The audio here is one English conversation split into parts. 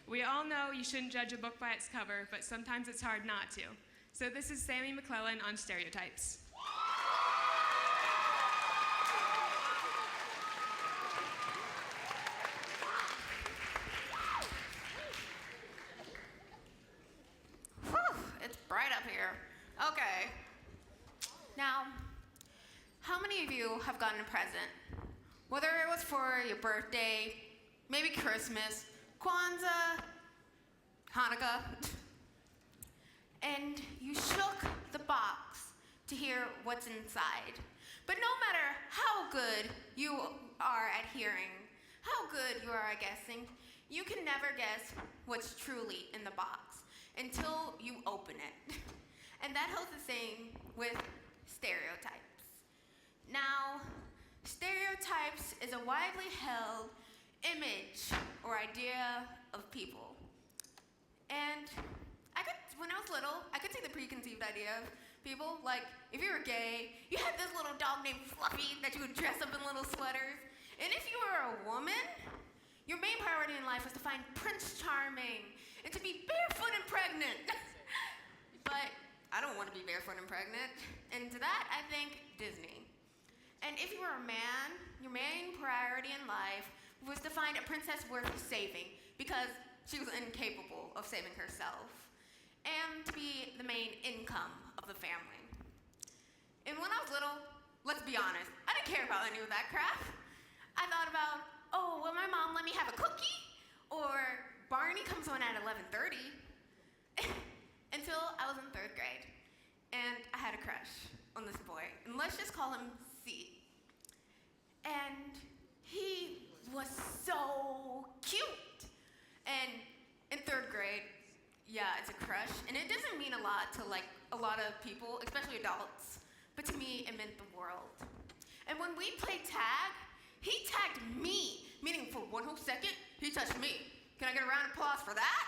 We all know you shouldn't judge a book by its cover, but sometimes it's hard not to. So this is Sammy McCellan on Stereotypes. It's bright up here. Okay. Now, how many of you have gotten a present? Whether it was for your birthday, maybe Christmas, Kwanzaa, Hanukkah, and you shook the box to hear what's inside. But no matter how good you are at hearing, how good you are at guessing, you can never guess what's truly in the box until you open it. And that holds the same with stereotypes. Now, stereotypes is a widely held image or idea of people. And when I was little, I could see the preconceived idea of people. Like, if you were gay, you had this little dog named Fluffy that you would dress up in little sweaters. And if you were a woman, your main priority in life was to find Prince Charming and to be barefoot and pregnant. But I don't want to be barefoot and pregnant. And to that, I think Disney. And if you were a man, your main priority in life was to find a princess worth saving because she was incapable of saving herself, and to be the main income of the family. And when I was little, let's be honest, I didn't care about any of that crap. I thought about, oh, will my mom let me have a cookie? Or Barney comes on at 11:30. Until I was in 3rd grade, and I had a crush on this boy, and let's just call him C. And he was so cute. And in 3rd grade, yeah, it's a crush, and it doesn't mean a lot to like a lot of people, especially adults, but to me, it meant the world. And when we played tag, he tagged me, meaning for one whole second, he touched me. Can I get a round of applause for that?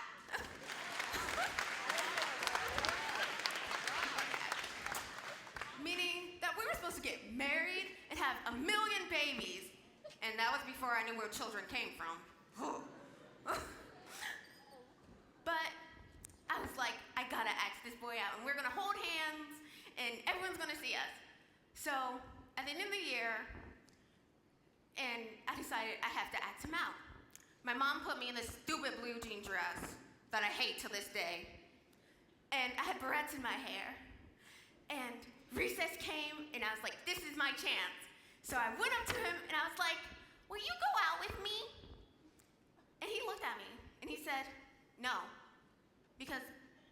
Meaning that we were supposed to get married and have 1 million babies, and that was before I knew where children came from. But I was like, I gotta ask this boy out, and we're gonna hold hands, and everyone's gonna see us. So at the end of the year, and I decided I have to ask him out. My mom put me in this stupid blue jean dress that I hate to this day, and I had barrettes in my hair, and recess came, and I was like, this is my chance. So I went up to him, and I was like, will you go out with me? And he looked at me, and he said, no, because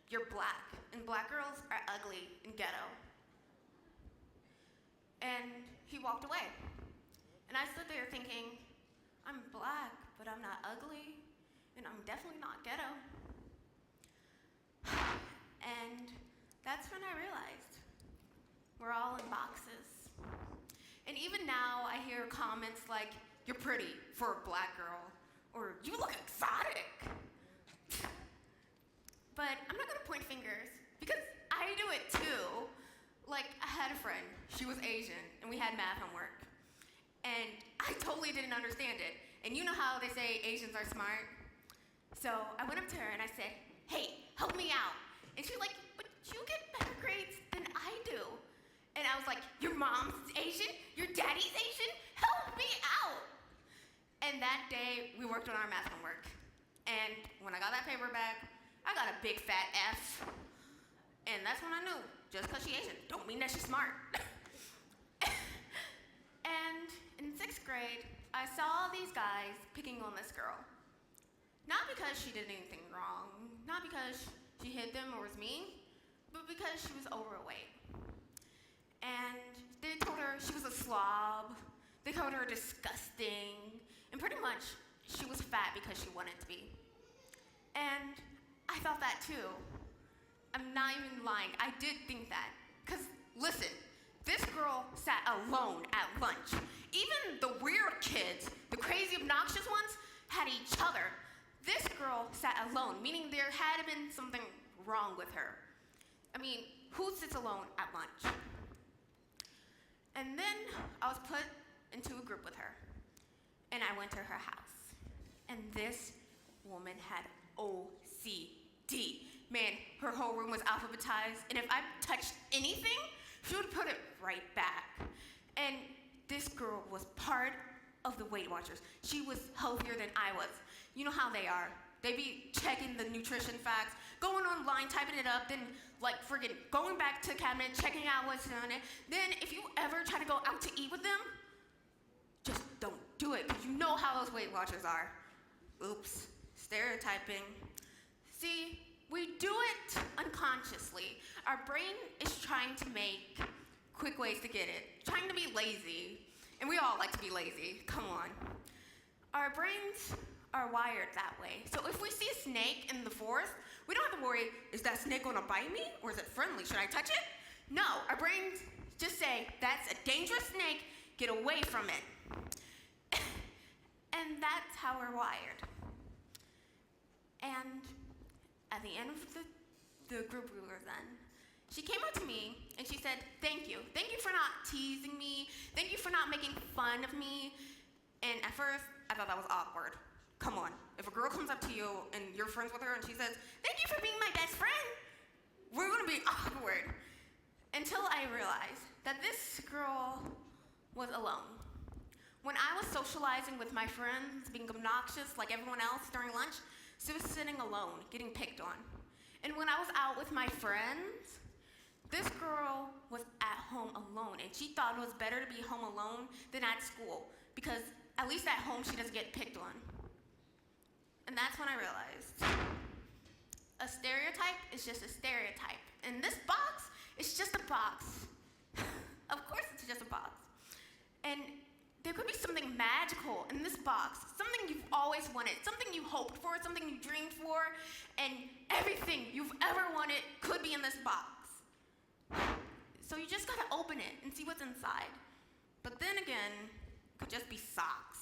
you're black, and black girls are ugly and ghetto. And he walked away. And I stood there thinking, I'm black, but I'm not ugly, and I'm definitely not ghetto. And that's when I realized we're all in boxes. And even now, I hear comments like, you're pretty for a black girl, or you look exotic. But I'm not gonna point fingers, because I do it too. Like, I had a friend, she was Asian, and we had math homework. And I totally didn't understand it. And you know how they say Asians are smart? So I went up to her and I said, hey, help me out. And she's like, but you get better grades than I do. And I was like, your mom's Asian? Your daddy's Asian? Help me out. And that day, we worked on our math homework. And when I got that paper back, I got a big fat F. And that's when I knew, just because she's Asian, don't mean that she's smart. And in 6th grade, I saw these guys picking on this girl. Not because she did anything wrong, not because she hit them or was mean, but because she was overweight. And they told her she was a slob, they called her disgusting, and pretty much she was fat because she wanted to be. And I thought that too. I'm not even lying, I did think that. Because listen, this girl sat alone at lunch. Even the weird kids, the crazy obnoxious ones, had each other. This girl sat alone, meaning there had been something wrong with her. I mean, who sits alone at lunch? And then I was put into a group with her, and I went to her house. And this woman had OCD. Man, her whole room was alphabetized, and if I touched anything, she would put it right back. And this girl was part of the Weight Watchers. She was healthier than I was. You know how they are. They be checking the nutrition facts, going online, typing it up, then like friggin' going back to the cabinet, checking out what's on it. Then if you ever try to go out to eat with them, just don't do it, because you know how those Weight Watchers are. Oops, stereotyping. See, we do it unconsciously. Our brain is trying to make quick ways to get it, trying to be lazy. And we all like to be lazy, come on. Our brains are wired that way. So if we see a snake in the forest, we don't have to worry, is that snake gonna bite me? Or is it friendly? Should I touch it? No, our brains just say, that's a dangerous snake, get away from it. And that's how we're wired. And at the end of the group we were in, she came up to me and she said, thank you. Thank you for not teasing me. Thank you for not making fun of me. And at first, I thought that was awkward. Come on, if a girl comes up to you and you're friends with her and she says, thank you for being my best friend, we're gonna be awkward. Until I realized that this girl was alone. When I was socializing with my friends, being obnoxious like everyone else during lunch, she was sitting alone, getting picked on. And when I was out with my friends, this girl was at home alone, and she thought it was better to be home alone than at school, because at least at home she doesn't get picked on. And that's when I realized a stereotype is just a stereotype. And this box is just a box. Of course it's just a box. And there could be something magical in this box, something you've always wanted, something you hoped for, something you dreamed for, and everything you've ever wanted could be in this box. So you just gotta open it and see what's inside. But then again, it could just be socks.